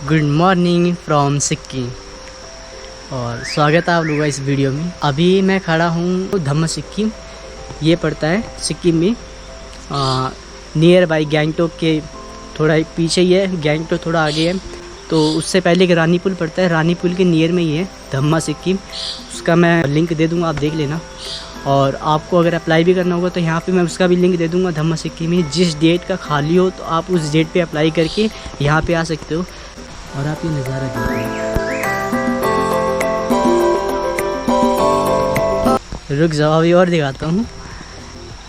Good morning from Sikkim और स्वागत है आप लोगों का इस वीडियो में। अभी मैं खड़ा हूँ धम्म सिक्किम, ये पड़ता है सिक्किम में नियर बाई गैंगटोक के थोड़ा पीछे ही है। गैंगटोक थोड़ा आगे है, तो उससे पहले एक रानी पुल पड़ता है। रानी पुल के नियर में ही है धम्मा सिक्किम। उसका मैं लिंक दे दूँगा, आप देख लेना। और आपको अगर अप्लाई भी करना होगा तो यहाँ पे मैं उसका भी लिंक दे दूँगा। धम्मा सिक्किम में जिस डेट का खाली हो तो आप उस डेट पे अप्लाई करके यहाँ पे आ सकते हो। और आप ये नज़ारा देखिए, रुक जाओ अभी और दिखाता हूँ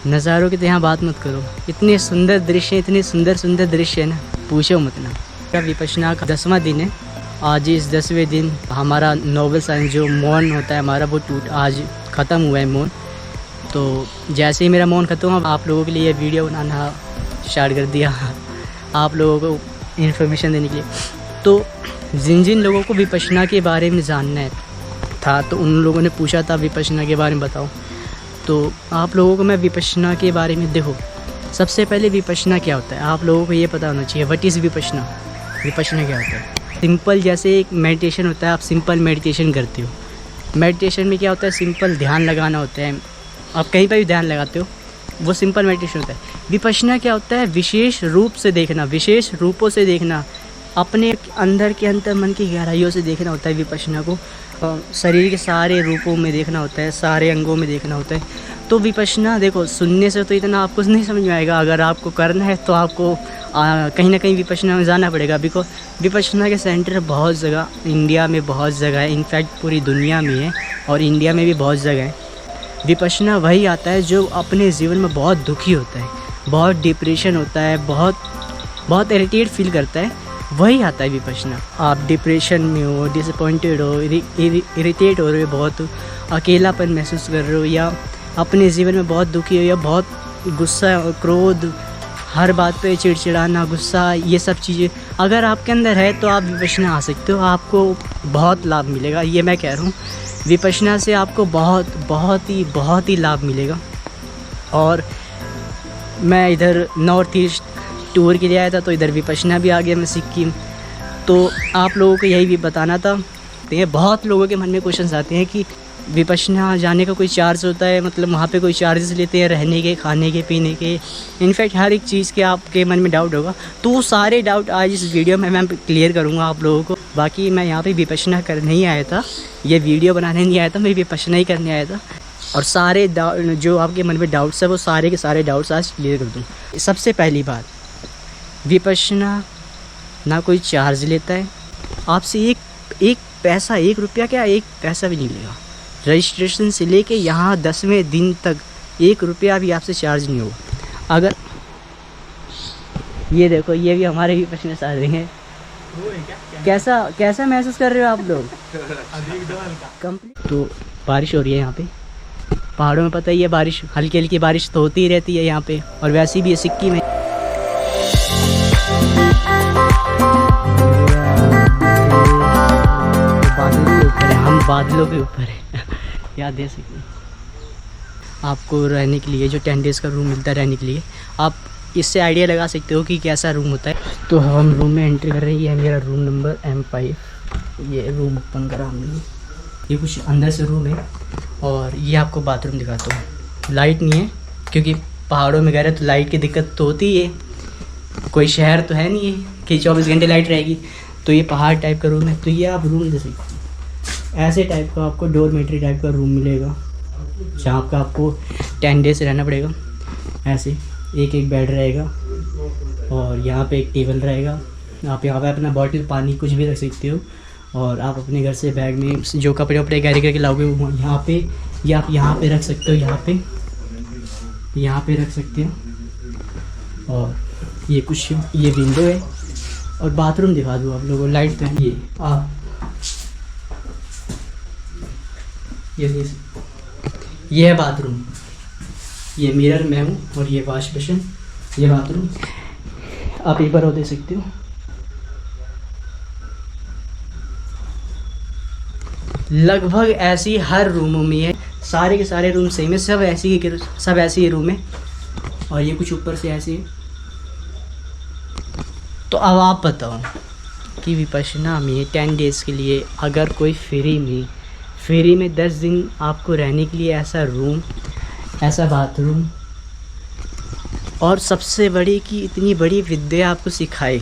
नज़ारों की। तो यहाँ बात मत करो, इतने सुंदर दृश्य, इतने सुंदर सुंदर दृश्य है ना, पूछो मत ना। विपश्यना का 10वां दिन है आज। इस 10वें दिन हमारा नोबल साइंस जो मौन होता है हमारा, वो आज ख़त्म हुआ है मौन। तो जैसे ही मेरा मौन ख़त्म हुआ, आप लोगों के लिए वीडियो बनाना स्टार्ट कर दिया, आप लोगों को इन्फॉर्मेशन देने के लिए। तो जिन जिन लोगों को विपश्यना के बारे में जानना था तो उन लोगों ने पूछा था विपश्यना के बारे में बताओ। तो आप लोगों को मैं विपश्यना के बारे में, देखो सबसे पहले विपश्यना क्या होता है आप लोगों को ये पता होना चाहिए। What is Vipassana? विपश्यना क्या होता है? सिंपल जैसे एक मेडिटेशन होता है, आप सिंपल मेडिटेशन करते हो। मेडिटेशन में क्या होता है? सिंपल ध्यान लगाना होता है। आप कहीं पर भी ध्यान लगाते हो, वो सिंपल मेडिटेशन होता है। विपश्यना क्या होता है? विशेष रूप से देखना, विशेष रूपों से देखना, अपने अंदर के अंतर मन की गहराइयों से देखना होता है विपश्यना को। शरीर के सारे रूपों में देखना होता है, सारे अंगों में देखना होता है। तो विपश्यना देखो, सुनने से तो इतना आपको नहीं समझ में आएगा। अगर आपको करना है तो आपको कहीं ना कहीं विपश्यना में जाना पड़ेगा। बिकॉज विपश्यना के सेंटर बहुत जगह, इंडिया में बहुत जगह है, इनफैक्ट पूरी दुनिया में है और इंडिया में भी बहुत जगह है। विपश्यना वही आता है जो अपने जीवन में बहुत दुखी होता है, बहुत डिप्रेशन होता है, बहुत इरिटेट फील करता है, वही आता है विपश्यना। आप डिप्रेशन में हो, डिसअपॉइंटेड हो, इरिटेट हो रहे हो, बहुत अकेलापन महसूस कर रहे हो, या अपने जीवन में बहुत दुखी हो, या बहुत गुस्सा और क्रोध, हर बात पे चिड़चिड़ाना, गुस्सा, ये सब चीज़ें अगर आपके अंदर है तो आप विपश्यना आ सकते हो। आपको बहुत लाभ मिलेगा, ये मैं कह रहा हूँ। विपश्यना से आपको बहुत ही लाभ मिलेगा। और मैं इधर नॉर्थ ईस्ट टूर के लिए आया था, तो इधर विपश्यना भी आ गया मैं सिक्किम। तो आप लोगों को यही भी बताना था। तो ये बहुत लोगों के मन में क्वेश्चंस आते हैं कि विपश्यना जाने का कोई चार्ज होता है, मतलब वहाँ पे कोई चार्जेस लेते हैं रहने के, खाने के, पीने के, इनफैक्ट हर एक चीज़ के आपके मन में डाउट होगा। तो वो सारे डाउट आज इस वीडियो में मैं क्लियर करूँगा आप लोगों को। बाकी मैं यहाँ पे विपश्यना करने ही आया था, ये वीडियो बनाने नहीं आया था, मैं विपश्यना ही करने आया था। और सारे जो आपके मन में डाउट्स है वो सारे के सारे डाउट्स आज क्लियर कर दूँ। सबसे पहली बात, विपश्यना ना कोई चार्ज लेता है आपसे। एक पैसा, 1 रुपया क्या, 1 पैसा भी नहीं लेगा। रजिस्ट्रेशन से लेके यहाँ 10वें दिन तक 1 रुपया भी आपसे चार्ज नहीं होगा। अगर ये देखो, ये भी हमारे विपश्यना साधे हैं। कैसा महसूस कर रहे हो आप लोग? तो बारिश हो रही है यहाँ पे पहाड़ों में, पता ही है बारिश, हल्की हल्की बारिश तो होती ही रहती है यहाँ पे। और वैसे भी ये सिक्किम है। हम बादलों के ऊपर है याद दे सकते हैं। आपको रहने के लिए जो 10 डेज़ का रूम मिलता है रहने के लिए, आप इससे आइडिया लगा सकते हो कि कैसा रूम होता है। तो हम रूम में एंट्री कर रहे हैं। ये है मेरा रूम नंबर M5। ये रूम ओपन करा हमने, ये कुछ अंदर से रूम है। और ये आपको बाथरूम दिखाता हूँ। लाइट नहीं है क्योंकि पहाड़ों में गए रहे तो लाइट की दिक्कत तो होती है। कोई शहर तो है नहीं है कि 24 घंटे लाइट रहेगी। तो ये पहाड़ टाइप का रूम है। तो ये आप रूम दे सकते हैं, ऐसे टाइप का आपको डोरमेट्री टाइप का रूम मिलेगा, जहाँ का आपको 10 डेज रहना पड़ेगा। ऐसे एक बेड रहेगा और यहाँ पे एक टेबल रहेगा। आप यहाँ पे अपना बॉटल, पानी, कुछ भी रख सकते हो। और आप अपने घर से बैग में जो कपड़े वपड़े कैरी करके लाओगे वो यहाँ पे, या आप यहाँ पे रख सकते हो, यहाँ पे रख सकते हो। और ये कुछ, ये विंडो है। और बाथरूम दिखा दूँ आप लोगों को, लाइट तो है। ये है बाथरूम। ये मिरर मैं हूँ और ये वॉश बेसिन, ये बाथरूम। आप एक बार वो दे सकते हो। लगभग ऐसी हर रूमों में है, सारे के सारे रूम सेम है, सब ऐसे ही रूम है। और ये कुछ ऊपर से ऐसे है। तो अब आप बताओ कि विपश्यना में 10 डेज़ के लिए अगर कोई फ्री में 10 दिन आपको रहने के लिए ऐसा रूम, ऐसा बाथरूम, और सबसे बड़ी कि इतनी बड़ी विद्या आपको सिखाए,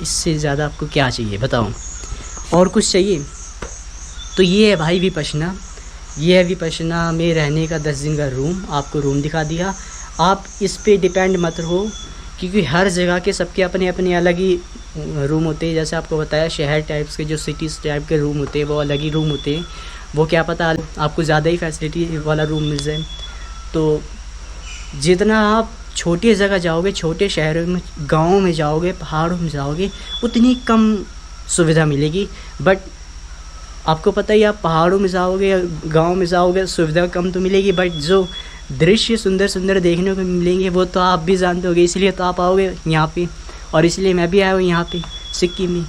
इससे ज़्यादा आपको क्या चाहिए बताओ? और कुछ चाहिए? तो ये है भाई विपश्यना। ये है विपश्यना में रहने का 10 दिन का रूम। आपको रूम दिखा दिया। आप इस पे डिपेंड मत रहो, क्योंकि हर जगह के सबके अपने अपने अलग ही रूम होते हैं। जैसे आपको बताया, शहर टाइप्स के जो सिटीज़ टाइप के रूम होते हैं वो अलग ही रूम होते हैं। वो क्या पता आपको ज़्यादा ही फैसिलिटी वाला रूम मिल जाए। तो जितना आप छोटी जगह जाओगे, छोटे शहरों में, गाँव में जाओगे, पहाड़ों में जाओगे, उतनी कम सुविधा मिलेगी। बट आपको पता ही, आप पहाड़ों में जाओगे या गाँव में जाओगे, सुविधा कम तो मिलेगी, बट जो दृश्य सुंदर सुंदर देखने को मिलेंगे वो तो आप भी जानते होगे। इसलिए तो आप आओगे यहाँ पे, और इसलिए मैं भी आया हूँ यहाँ पे सिक्किम में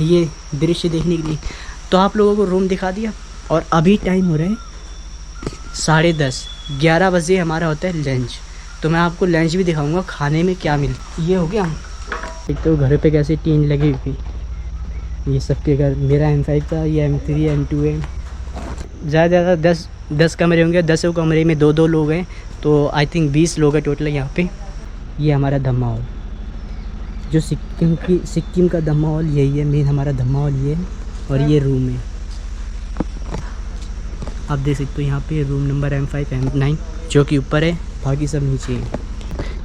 ये दृश्य देखने के लिए। तो आप लोगों को रूम दिखा दिया, और अभी टाइम हो रहा है 10:30। 11 बजे हमारा होता है लंच। तो मैं आपको लंच भी दिखाऊंगा, खाने में क्या मिलता। ये हो गया। एक तो घर पे कैसे टीन लगी हुई, ये सबके घर। मेरा M5 था, ये M3 M2 है। ज़्यादा 10 कमरे होंगे। 10 कमरे में 2-2 लोग हैं, तो आई थिंक 20 लोग हैं टोटल यहाँ पे। ये हमारा धम्मा हॉल, जो सिक्किम का धम्मा हॉल यही है, मेन हमारा धम्मा हॉल ये है। और ये रूम है, आप देख सकते हो यहाँ पे रूम नंबर M5 M9 जो कि ऊपर है, बाकी सब नीचे है।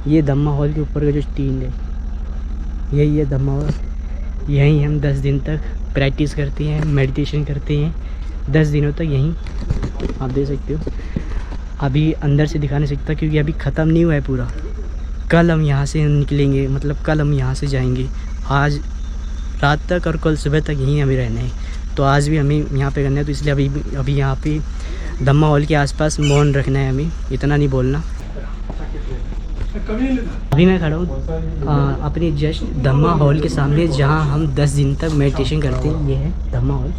ये धम्मा हॉल के ऊपर का जो टीन है, यही है धम्मा हॉल। यहीं हम 10 दिन तक प्रैक्टिस करते हैं, मेडिटेशन करते हैं 10 दिनों तक यहीं। आप देख सकते हो। अभी अंदर से दिखा नहीं सकता क्योंकि अभी ख़त्म नहीं हुआ है पूरा। कल हम यहाँ से निकलेंगे, मतलब कल हम यहाँ से जाएंगे। आज रात तक और कल सुबह तक यहीं हमें रहना है। तो आज भी हमें यहाँ पे करना है, तो इसलिए अभी यहाँ पे धम्मा हॉल के आसपास मौन रखना है हमें, इतना नहीं बोलना। अभी मैं खड़ा हूँ अपने जस्ट धम्मा हॉल के सामने, जहाँ हम 10 दिन तक मेडिटेशन करते हैं। ये है धम्मा हॉल।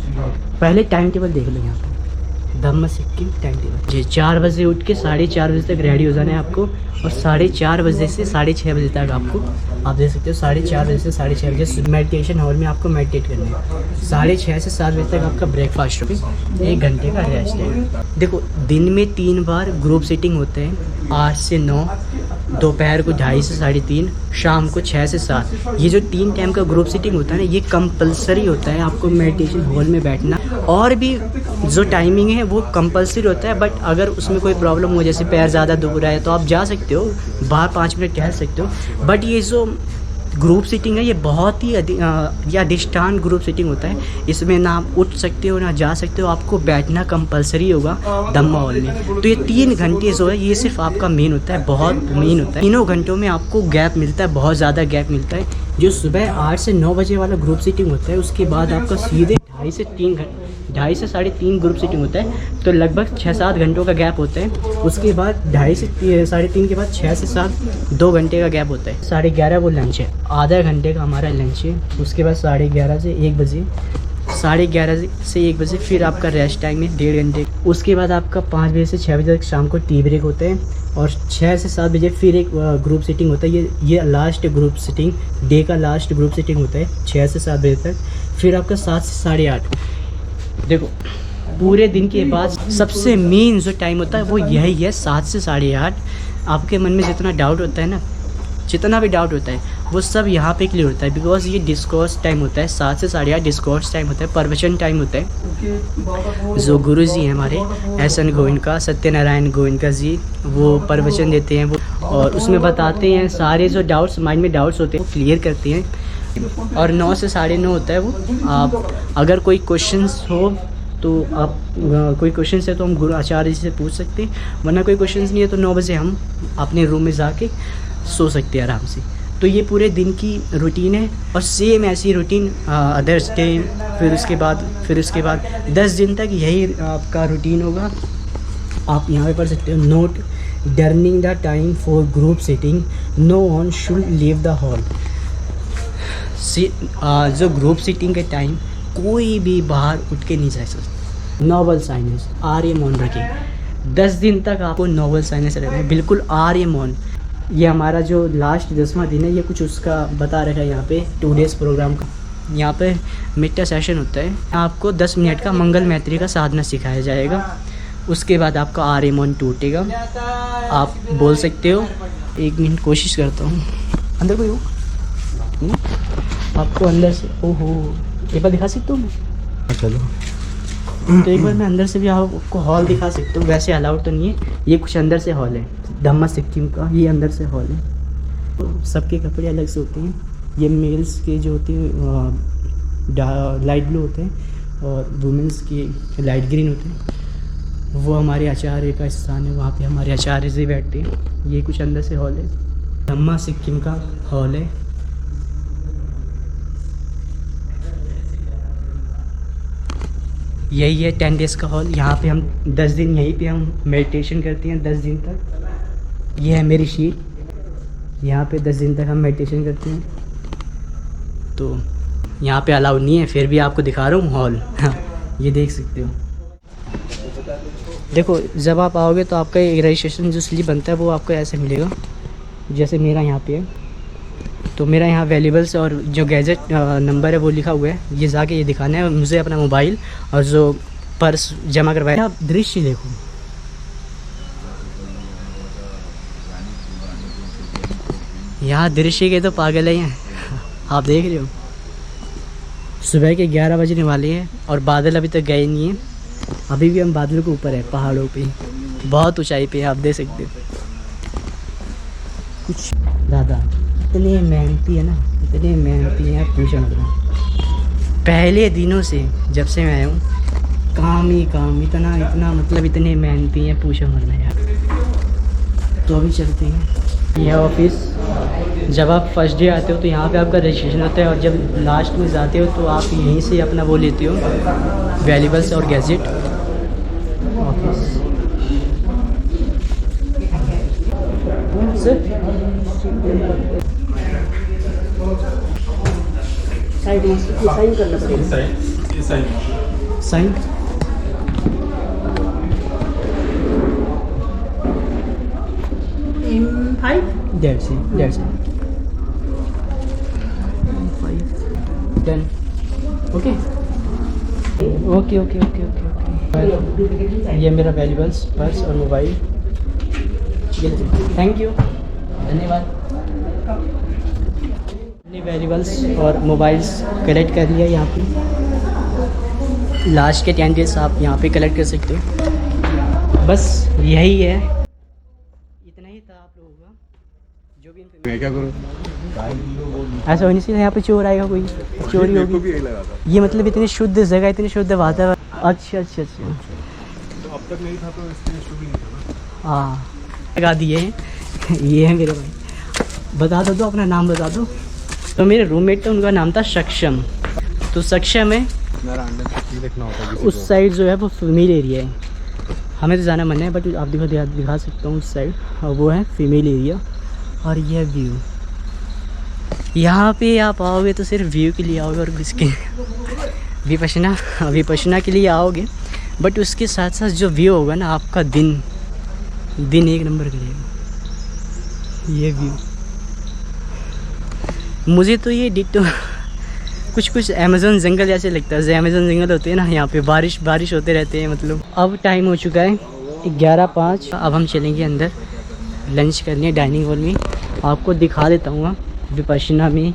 पहले टाइम टेबल देख लो यहाँ पे, धम्मा सिक्किम टाइम टेबल। जी 4 बजे उठ के 4:30 बजे तक रेडी हो जाना है आपको, और 4:30 बजे से 6:30 बजे तक आपको, आप देख सकते हो 4:30 बजे से 6:30 बजे मेडिटेशन हॉल में आपको मेडिटेट करना है। 6:30 से 7 बजे तक आपका ब्रेकफास्ट होगी, 1 घंटे का रेस्ट है। देखो, दिन में 3 बार ग्रुप सिटिंग होते हैं, 8 से 9, दोपहर को 2:30 से 3:30, शाम को 6 से 7। ये जो 3 टाइम का ग्रुप सिटिंग होता है ना, ये कंपलसरी होता है आपको मेडिटेशन हॉल में बैठना। और भी जो टाइमिंग है वो कंपलसरी होता है, बट अगर उसमें कोई प्रॉब्लम हो, जैसे पैर ज़्यादा दुख रहा है, तो आप जा सकते हो बाहर 5 मिनट टहल सकते हो। बट ये जो ग्रुप सिटिंग है, ये बहुत ही अधिष्ठान ग्रुप सिटिंग होता है। इसमें ना आप उठ सकते हो ना जा सकते हो, आपको बैठना कंपलसरी होगा धम्मा हॉल में। तो ये 3 घंटे जो है, ये सिर्फ आपका मेन होता है, बहुत मेन होता है। तीनों घंटों में आपको गैप मिलता है, बहुत ज़्यादा गैप मिलता है। जो सुबह 8 से 9 बजे वाला ग्रुप सिटिंग होता है, उसके बाद आपका सीधे 2:30 से 3:30 ग्रुप सिटिंग होता है। तो लगभग 6-7 घंटों का गैप होता है। उसके बाद 2:30 से 3:30 के बाद 6 से 7 2 घंटे का गैप होता है। 11:30 वो लंच है, आधा घंटे का हमारा लंच है। उसके बाद 11:30 से 1 बजे, 11:30 से 1 बजे फिर आपका रेस्ट टाइम है 1.5 घंटे। उसके बाद आपका 5 बजे से 6 बजे तक शाम को टी ब्रेक होता है, और 6 से 7 बजे फिर एक ग्रुप सिटिंग होता है। ये लास्ट ग्रुप सिटिंग, डे का लास्ट ग्रुप सिटिंग होता है 6 से 7 बजे तक। फिर आपका 7 से 8:30। देखो, पूरे दिन के बाद सबसे मेन जो टाइम होता है वो यही है, 7 से 8:30। आपके मन में जितना डाउट होता है ना, जितना भी डाउट होता है, वो सब यहाँ पे क्लियर होता है। बिकॉज ये डिस्कोर्स टाइम होता है, 7 से 8:30 डिस्कोर्स टाइम होता है, प्रवचन टाइम होता है। जो गुरु जी हैं हमारे एस.एन. गोयनका, सत्यनारायण गोयनका जी, वो प्रवचन देते हैं वो, और उसमें बताते हैं सारे जो डाउट्स माइंड में डाउट्स होते हैं वो क्लियर करते हैं। और 9 से 9:30 होता है वो। आप अगर कोई क्वेश्चंस हो तो आप कोई क्वेश्चन है तो हम गुरु आचार्य जी से पूछ सकते हैं, वरना कोई क्वेश्चंस नहीं है तो 9 बजे हम अपने रूम में जाके सो सकते हैं आराम से। तो ये पूरे दिन की रूटीन है, और सेम ऐसी रूटीन अदर्स डे, फिर उसके बाद 10 दिन तक यही आपका रूटीन होगा। आप यहाँ पे पढ़ सकते हो, note during the time for group sitting, no one should leave the hall. जो ग्रुप सिटिंग के टाइम कोई भी बाहर उठ के नहीं जा सकता। नोबल साइलेंस, आर्य मौन रखें। 10 दिन तक आपको नोबल साइलेंस रहना है, बिल्कुल आर्य मौन। ये हमारा जो लास्ट 10वां दिन है, ये कुछ उसका बता रखा है यहाँ पे 2 डेज़ प्रोग्राम का। यहाँ पे मिट्टा सेशन होता है। आपको 10 मिनट का मंगल मैत्री का साधना सिखाया जाएगा। उसके बाद आपका आर्य मन टूटेगा, आप बोल सकते हो। 1 मिनट कोशिश करता हूँ। अंदर कोई हो? आपको अंदर से, ओहो, एक बार दिखा सकता हूँ मैं? चलो, तो एक बार मैं अंदर से भी आपको हॉल दिखा सकता हूँ। वैसे अलाउड तो नहीं है, ये कुछ अंदर से हॉल है धम्मा सिक्किम का, ये अंदर से हॉल है। तो सबके कपड़े अलग से होते हैं। ये मेल्स के जो होते हैं लाइट ब्लू होते हैं और वुमेंस के लाइट ग्रीन होते हैं। वो हमारे आचार्य का स्थान है, वहाँ पे हमारे आचार्य जी बैठते हैं। ये कुछ अंदर से हॉल है, धम्मा सिक्किम का हॉल है। यही है 10 डेज़ का हॉल। यहाँ पे हम 10 दिन यहीं पे हम मेडिटेशन करते हैं 10 दिन तक। ये है मेरी शीट, यहाँ पे 10 दिन तक हम मेडिटेशन करते हैं। तो यहाँ पे अलाउड नहीं है, फिर भी आपको दिखा रहा हूँ हॉल। ये देख सकते हो। देखो, जब आप आओगे तो आपका एक रजिस्ट्रेशन जो स्लिप बनता है वो आपको ऐसे मिलेगा, जैसे मेरा यहाँ पे है। तो मेरा यहाँ वैल्यूबल्स और जो गैजेट नंबर है वो लिखा हुआ है। ये जाके ये दिखाना है मुझे, अपना मोबाइल और जो पर्स जमा करवाया। आप दृश्य देखो, यहाँ दृश्य के तो पागल ही हैं। आप देख रहे हो, सुबह के 11 बजने वाले हैं और बादल अभी तक गए नहीं हैं। अभी भी हम बादलों के ऊपर है, पहाड़ों पे, बहुत ऊंचाई पे आप देख सकते हो। कुछ दादा इतने मेहनती है ना, इतने मेहनती हैं, पूछो मतलब। पहले दिनों से जब से मैं आया हूँ, काम ही काम, इतना मतलब इतने मेहनती हैं, पूछो मत यार। तो अभी चलते हैं। यह ऑफिस, जब आप फर्स्ट डे आते हो तो यहाँ पे आपका रजिस्ट्रेशन होता है और जब लास्ट में जाते हो तो आप यहीं से अपना वो लेते हो, वैल्यूबल्स और गैजेट। ऑफिस साइन करना पड़ेगा। Sign That's it. Done. Okay. ये मेरा वैल्यूबल्स, पर्स और मोबाइल। थैंक यू, धन्यवाद। अपने वैल्यूबल्स और मोबाइल्स कलेक्ट कर लिया यहाँ पे। लास्ट के 10 डेज आप यहाँ पे कलेक्ट कर सकते हो। बस यही है, इतना ही था आप लोगों का। जो भी मैं क्या करूँ, ऐसा होने से यहाँ पे चोर आएगा, कोई चोरी होगी। ये मतलब इतनी शुद्ध जगह, इतनी शुद्ध वातावरण। अच्छा। तो अब तक नहीं था तो इसलिए शुरू नहीं था ना। हाँ, लगा दिए हैं। ये है मेरे भाई। बता दो अपना नाम बता दो। तो मेरे रूममेट था, उनका नाम था सक्षम। तो सक्षम है, उस साइड जो है वो फीमेल एरिया है। हमें तो जाना मन है, बट आप दिखा सकता हूँ उस साइड, और वो है फीमेल एरिया। और यह व्यू, यहाँ पे आप आओगे तो सिर्फ व्यू के लिए आओगे और किसके विपश्यना के लिए आओगे। बट उसके साथ साथ जो व्यू होगा ना, आपका दिन एक नंबर करेगा। ये व्यू मुझे तो ये डिट्टो कुछ अमेज़न जंगल जैसे लगता है। जो अमेज़न जंगल होते हैं ना, यहाँ पे बारिश होते रहते हैं। मतलब अब टाइम हो चुका है 11:05। अब हम चलेंगे अंदर लंच करने डाइनिंग हॉल में। आपको दिखा देता हूँ विपश्यना में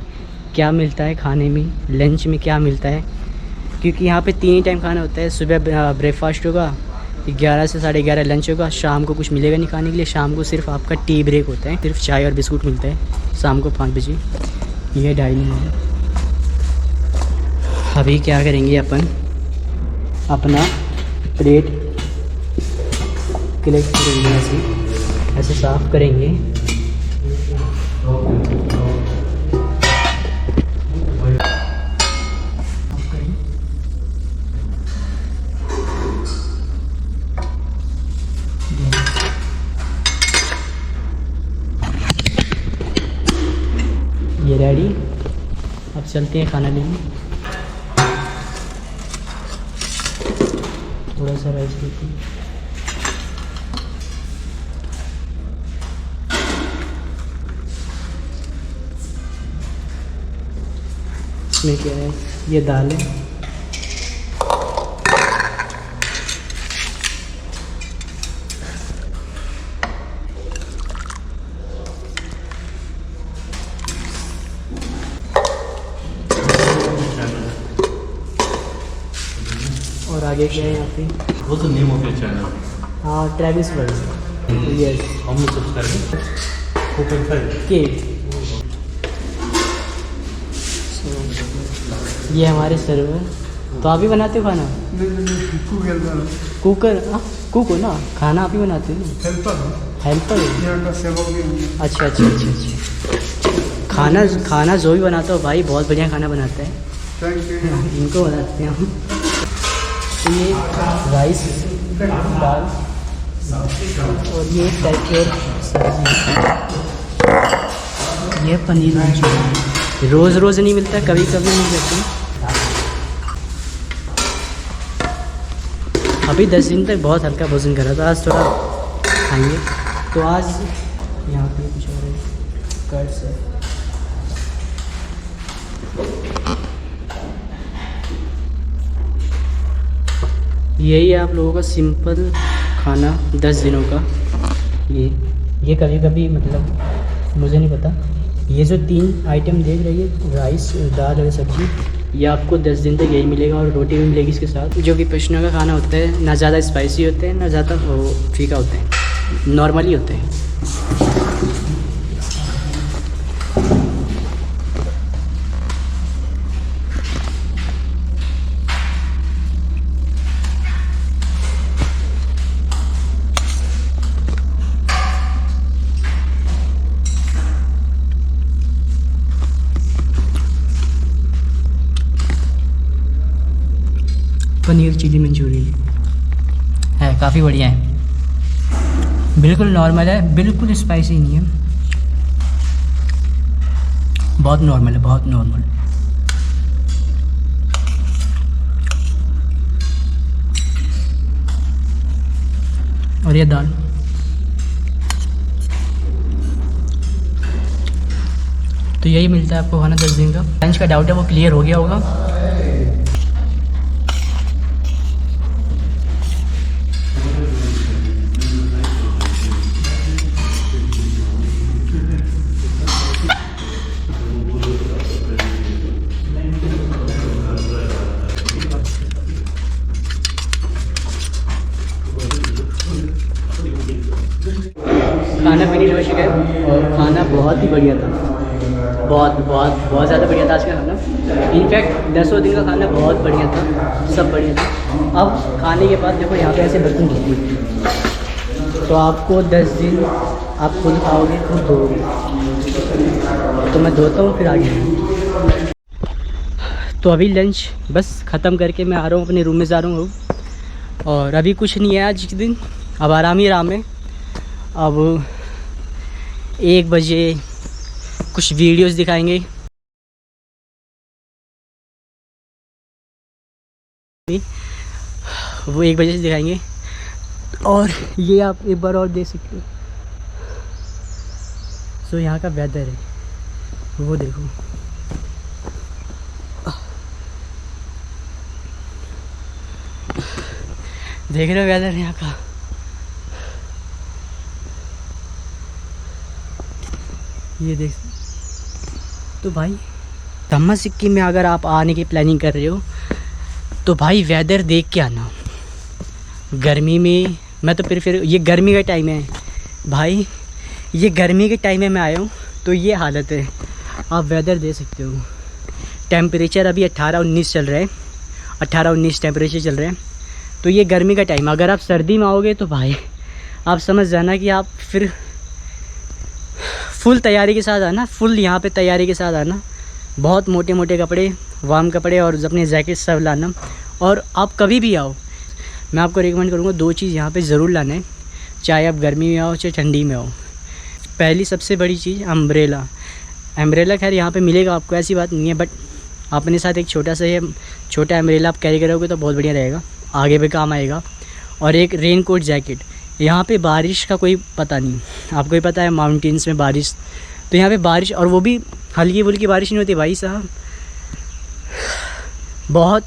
क्या मिलता है खाने में, लंच में क्या मिलता है। क्योंकि यहाँ पे 3 टाइम खाना होता है। सुबह ब्रेकफास्ट होगा, 11 से 11:30 लंच होगा। शाम को कुछ मिलेगा नहीं खाने के लिए, शाम को सिर्फ आपका टी ब्रेक होता है, सिर्फ चाय और बिस्कुट मिलता है शाम को 5 बजे। ये डाइनिंग हॉल। अभी क्या करेंगे, अपन अपना प्लेट कलेक्ट करेंगे, ऐसे साफ़ करेंगे। ये रेडी। अब चलते हैं खाना लेने। थोड़ा सा राइस लेते हैं। इसमें क्या है, ये दाल है, और आगे क्या है यहाँ पे, What's the name of your channel? हाँ Travis world, yes, How many subscribers? 4.5. के। ये हमारे सर्वर। तो आप ही बनाते हो खाना? कुकर, कुक हो ना, खाना आप ही बनाते हो ना? हेल्पर। अच्छा अच्छा अच्छा अच्छा। खाना जो भी बनाता हो भाई बहुत बढ़िया खाना बनाता है। इनको बनाते हैं हम। तो ये राइस, दाल और ये टाइप की सब्जी, ये पनीर मंचूरियन। रोज़ रोज़ नहीं मिलता, कभी कभी मिल जाती। अभी 10 दिन तक बहुत हल्का भोजन करा था, आज थोड़ा खाएंगे। तो आज यहाँ पे कुछ और है, कर्ड्स है। यही है आप लोगों का सिंपल खाना 10 दिनों का। ये कभी कभी मतलब मुझे नहीं पता, ये जो 3 आइटम देख रही है, राइस, दाल और सब्ज़ी, ये आपको 10 दिन तक यही मिलेगा। और रोटी भी मिलेगी इसके साथ। जो विपश्यना का खाना होता है ना ज़्यादा स्पाइसी होते हैं ना ज़्यादा वो फीका होते हैं, नॉर्मली होते हैं। पनीर चिली मंचूरियन है, काफ़ी बढ़िया है, बिल्कुल नॉर्मल है, बिल्कुल स्पाइसी नहीं है, बहुत नॉर्मल है, बहुत नॉर्मल। और ये दाल, तो यही मिलता है आपको खाना 10 दिन का। लंच का डाउट है वो क्लियर हो गया होगा। खाना फिनिश हो चुका है और खाना बहुत ही बढ़िया था, बहुत बहुत बहुत ज़्यादा बढ़िया था आज का खाना। इनफैक्ट 10 दिन का खाना बहुत बढ़िया था, सब बढ़िया था। अब खाने के बाद देखो यहाँ पे ऐसे बर्तन धोते हैं, तो आपको 10 दिन आप खुद खाओगे, खुद धोओगे। तो मैं धोता हूँ फिर आगे। तो अभी लंच बस ख़त्म करके मैं आ रहा हूँ, अपने रूम में जा रहा हूँ। और अभी कुछ नहीं है आज के दिन, अब आराम ही आराम है। अब 1 बजे कुछ वीडियोस दिखाएंगे, वो 1 बजे से दिखाएंगे। और ये आप एक बार और देख सकते हो, तो यहाँ का वेदर है वो देखो, देख रहे हो वेदर यहाँ का। ये देख, तो भाई धम्मा सिक्किम में अगर आप आने की प्लानिंग कर रहे हो तो भाई वेदर देख के आना। गर्मी में मैं तो फिर ये गर्मी का टाइम है भाई, ये गर्मी के टाइम में मैं आया हूँ तो ये हालत है। आप वेदर दे सकते हो। टेम्परेचर अभी 18-19 चल रहा है, 18-19 टेम्परेचर चल रहा है। तो ये गर्मी का टाइम, अगर आप सर्दी में आओगे तो भाई आप समझ जाना कि आप फिर फुल तैयारी के साथ आना, फुल यहाँ पे तैयारी के साथ आना। बहुत मोटे मोटे कपड़े, वार्म कपड़े और अपने जैकेट सब लाना। और आप कभी भी आओ, मैं आपको रिकमेंड करूँगा 2 चीज़ यहाँ पे ज़रूर लाना है, चाहे आप गर्मी में आओ चाहे ठंडी में आओ। पहली सबसे बड़ी चीज़ अम्ब्रेला। अम्ब्रेला खैर यहाँ पे मिलेगा आपको, ऐसी बात नहीं है, बट अपने साथ एक छोटा अम्ब्रेला आप कैरी करोगे तो बहुत बढ़िया रहेगा, आगे भी काम आएगा। और एक रेन कोट जैकेट। यहाँ पे बारिश का कोई पता नहीं, आपको ही पता है माउंटेन्स में बारिश, तो यहाँ पे बारिश, और वो भी हल्की फुल्की बारिश नहीं होती भाई साहब, बहुत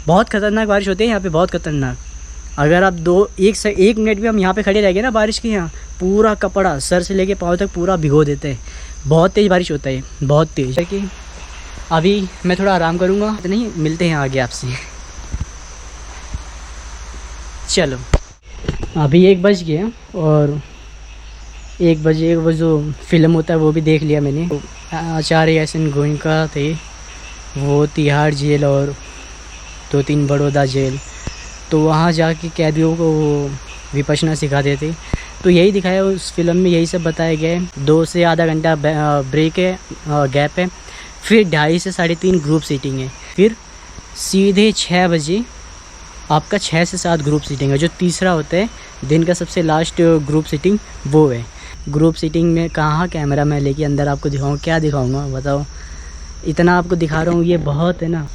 बहुत ख़तरनाक बारिश होती है यहाँ पे, बहुत ख़तरनाक। अगर आप एक मिनट भी हम यहाँ पे खड़े रह गए ना बारिश के यहाँ, पूरा कपड़ा सर से लेके पाँव तक पूरा भिगो देते हैं। बहुत तेज़ बारिश होता है, बहुत तेज़। कि अभी मैं थोड़ा आराम करूँगा, तो नहीं मिलते हैं आगे आपसे। चलो अभी 1 बज गया और 1 बजे वो जो फिल्म होता है वो भी देख लिया मैंने। आचार्य एस.एन. गोयनका थे, वो तिहाड़ जेल और 2-3 बड़ौदा जेल, तो वहाँ जाके कैदियों को वो विपश्यना सिखाते थे। तो यही दिखाया उस फिल्म में, यही सब बताया गया है। 2 से आधा घंटा ब्रेक है, गैप है, फिर 2.5 से 3.5 ग्रुप सीटिंग है, फिर सीधे 6 बजे आपका 6 से 7 ग्रुप सीटिंग है। जो तीसरा होता है दिन का सबसे लास्ट ग्रुप सीटिंग, वो है। ग्रुप सीटिंग में कहाँ कैमरा मैं लेके अंदर आपको दिखाऊँ, क्या दिखाऊँगा बताओ। इतना आपको दिखा रहा हूँ, ये बहुत है ना,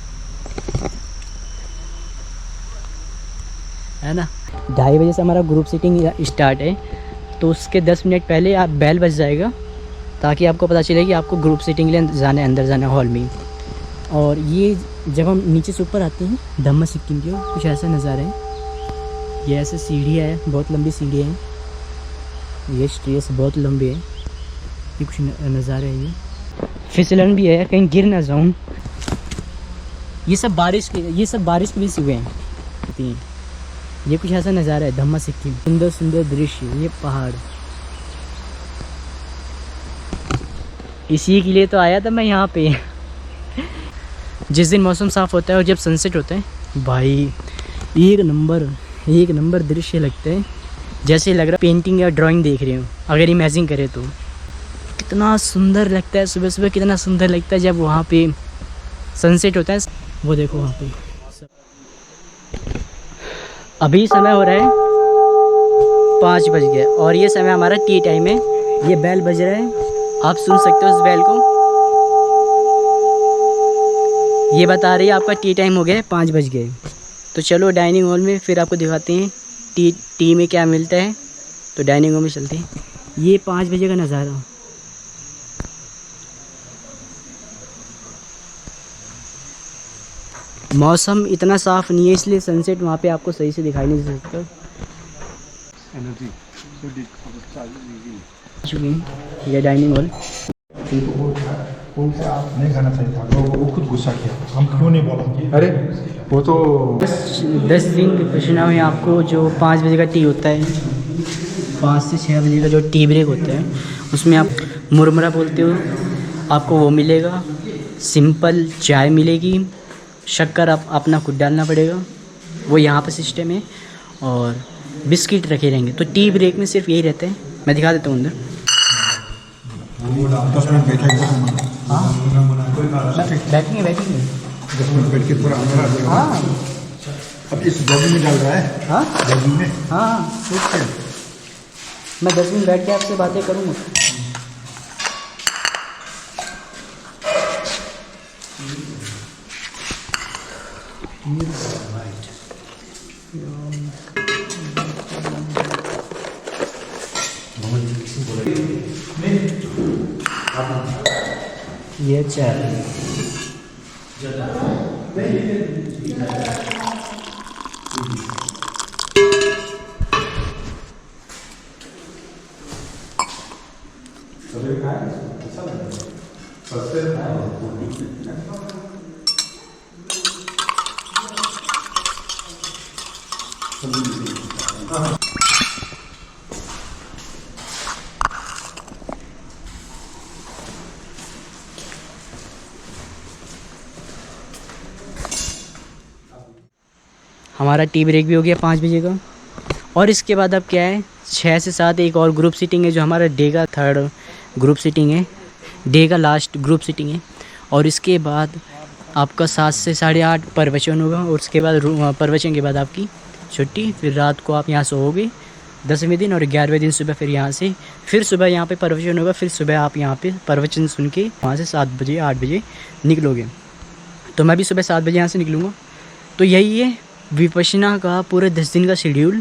है ना। 2:30 बजे से हमारा ग्रुप सीटिंग स्टार्ट है, तो उसके 10 मिनट पहले आप बेल बज जाएगा, ताकि आपको पता चले कि आपको ग्रुप सीटिंग के लिए अंदर जाना हॉल में। और ये जब हम नीचे से ऊपर आते हैं धम्मा सिक्किम के, कुछ ऐसा नज़ारा है। ये ऐसे सीढ़ी है, बहुत लंबी सीढ़ी है, ये स्टेज बहुत लंबी है। ये कुछ नज़ारा है, ये फिसलन भी है, कहीं गिर ना जाऊँ। ये सब बारिश के वजह से हुए हैं। ये कुछ ऐसा नज़ारा है धम्मा सिक्किम, सुंदर सुंदर दृश्य, ये पहाड़। इसी के लिए तो आया था मैं यहाँ पे। जिस दिन मौसम साफ़ होता है और जब सनसेट होता है भाई, एक नंबर दृश्य लगता है। जैसे लग रहा है पेंटिंग या ड्राइंग देख रहे हो, अगर इमेजिन करें तो। कितना सुंदर लगता है सुबह सुबह, कितना सुंदर लगता है जब वहाँ पे सनसेट होता है। वो देखो वहाँ पे अभी समय हो रहा है 5 बज गए, और ये समय हमारा टी टाइम है। ये बेल बज रहा है, आप सुन सकते हो इस बेल को। ये बता रही है आपका टी टाइम हो गया है, 5 बज गए। तो चलो डाइनिंग हॉल में फिर आपको दिखाते हैं टी में क्या मिलता है। तो डाइनिंग हॉल में चलते हैं। ये 5 बजे का नज़ारा, मौसम इतना साफ़ नहीं है, इसलिए सनसेट वहाँ पे आपको सही से दिखाई नहीं दे सकता। ये डाइनिंग हॉल। नहीं खाना चाहिए था, वो खुद गुस्सा किया, हम क्यों नहीं बोला। अरे वो तो 10 दिन विपश्यना में आपको जो 5 बजे का टी होता है, 5 से 6 बजे का जो टी ब्रेक होता है, उसमें आप मुरमुरा बोलते हो, आपको वो मिलेगा। सिंपल चाय मिलेगी, शक्कर आप अपना खुद डालना पड़ेगा, वो यहाँ पर सिस्टम है। और बिस्किट रखे रहेंगे। तो टी ब्रेक में सिर्फ यही रहता है। मैं दिखा देता हूँ अंदर। 10 मिनट बैठेगा। हाँ बैठेंगे 10 मिनट बैठ के पूरा अंदर आ जाएगा। हाँ अब इस जॉगिंग में डाल रहा है। हाँ जॉगिंग में हाँ ठीक है। मैं 10 मिनट बैठ के आपसे बातें करूँगा। ये चाय हमारा टी ब्रेक भी हो गया 5 बजे का। और इसके बाद अब क्या है, 6 से 7 एक और ग्रुप सीटिंग है, जो हमारा डे का 3rd ग्रुप सीटिंग है, डे का लास्ट ग्रुप सीटिंग है। और इसके बाद आपका 7 से 8:30 प्रवचन होगा, और उसके बाद प्रवचन के बाद आपकी छुट्टी। फिर रात को आप यहाँ सोओगे 10वें दिन, और 11वें दिन सुबह फिर यहाँ से फिर सुबह यहाँ पे प्रवचन होगा। फिर सुबह आप यहाँ पे प्रवचन सुन के वहाँ से 7 बजे 8 बजे निकलोगे। तो मैं भी सुबह 7 बजे यहाँ से निकलूँगा। तो यही है विपश्यना का पूरे 10 दिन का शेड्यूल।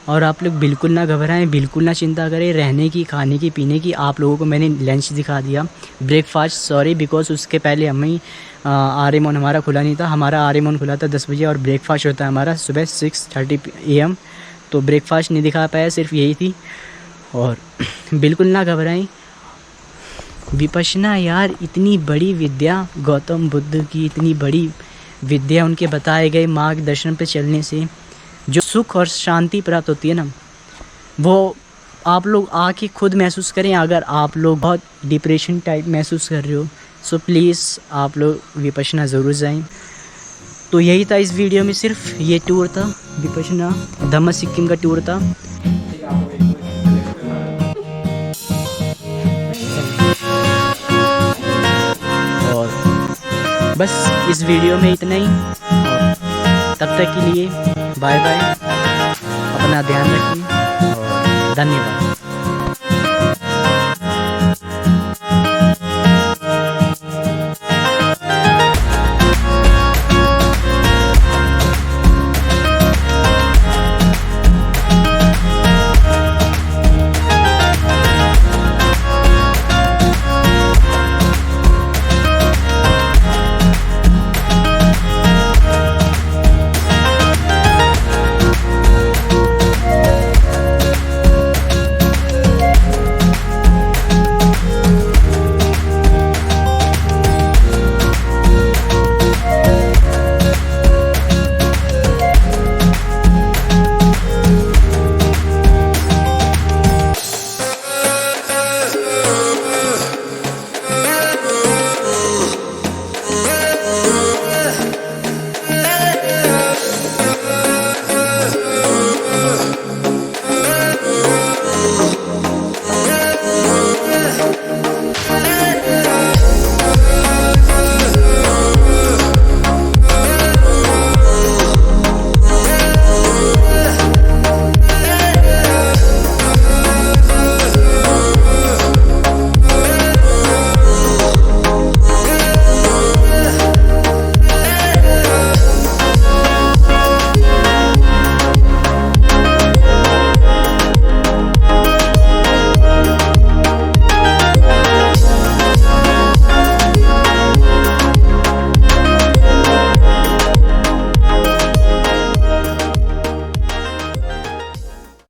और आप लोग बिल्कुल ना घबराएं, बिल्कुल ना चिंता करें रहने की, खाने की, पीने की। आप लोगों को मैंने लंच दिखा दिया, ब्रेकफास्ट सॉरी बिकॉज उसके पहले हम ही आर्यमन हमारा खुला नहीं था। हमारा आर्यमन खुला था 10 बजे और ब्रेकफास्ट होता है हमारा सुबह 6:30 AM। तो ब्रेकफास्ट नहीं दिखा पाया, सिर्फ यही थी। और बिल्कुल ना घबराएं। विपश्यना यार इतनी बड़ी विद्या, गौतम बुद्ध की इतनी बड़ी विद्या, उनके बताए गए मार्गदर्शन पे चलने से जो सुख और शांति प्राप्त होती है ना, वो आप लोग आके खुद महसूस करें। अगर आप लोग बहुत डिप्रेशन टाइप महसूस कर रहे हो सो प्लीज़ आप लोग विपश्यना ज़रूर जाएं। तो यही था इस वीडियो में, सिर्फ ये टूर था विपश्यना धम्म सिक्किम का टूर था। और बस इस वीडियो में इतना ही। और तब तक के लिए बाय बाय, अपना ध्यान रखिए और धन्यवाद।